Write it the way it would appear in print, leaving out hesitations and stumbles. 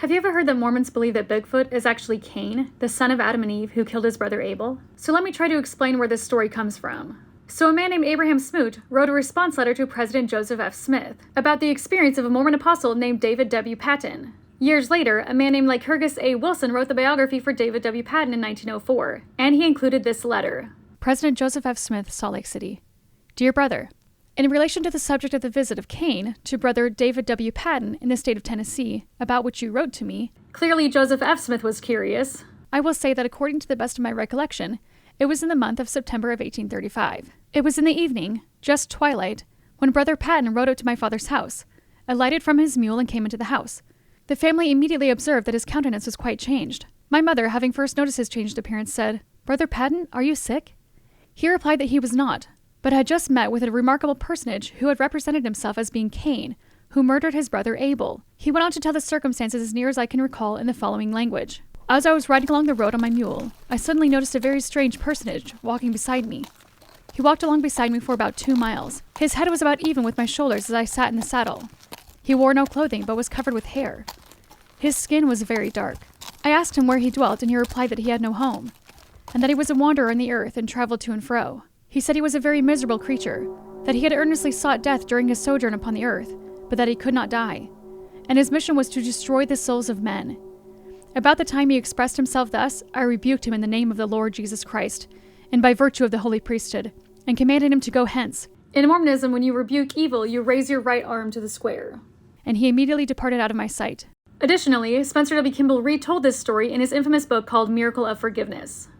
Have you ever heard that Mormons believe that Bigfoot is actually Cain, the son of Adam and Eve, who killed his brother Abel? So let me try to explain where this story comes from. So a man named Abraham Smoot wrote a response letter to President Joseph F. Smith about the experience of a Mormon apostle named David W. Patten. Years later, a man named Lycurgus A. Wilson wrote the biography for David W. Patten in 1904, and he included this letter. President Joseph F. Smith, Salt Lake City. Dear Brother, in relation to the subject of the visit of Cain to Brother David W. Patten in the state of Tennessee, about which you wrote to me, Clearly Joseph F. Smith was curious. I will say that according to the best of my recollection, it was in the month of September of 1835. It was in the evening, just twilight, when Brother Patten rode up to my father's house, alighted from his mule and came into the house. The family immediately observed that his countenance was quite changed. My mother, having first noticed his changed appearance, said, Brother Patten, are you sick? He replied that he was not, but had just met with a remarkable personage who had represented himself as being Cain, who murdered his brother Abel. He went on to tell the circumstances as near as I can recall in the following language. As I was riding along the road on my mule, I suddenly noticed a very strange personage walking beside me. He walked along beside me for about 2 miles. His head was about even with my shoulders as I sat in the saddle. He wore no clothing, but was covered with hair. His skin was very dark. I asked him where he dwelt, and he replied that he had no home, and that he was a wanderer on the earth and traveled to and fro. He said he was a very miserable creature, that he had earnestly sought death during his sojourn upon the earth, but that he could not die, and his mission was to destroy the souls of men. About the time he expressed himself thus, I rebuked him in the name of the Lord Jesus Christ, and by virtue of the holy priesthood, and commanded him to go hence. In Mormonism, when you rebuke evil, you raise your right arm to the square. And he immediately departed out of my sight. Additionally, Spencer W. Kimball retold this story in his infamous book called Miracle of Forgiveness.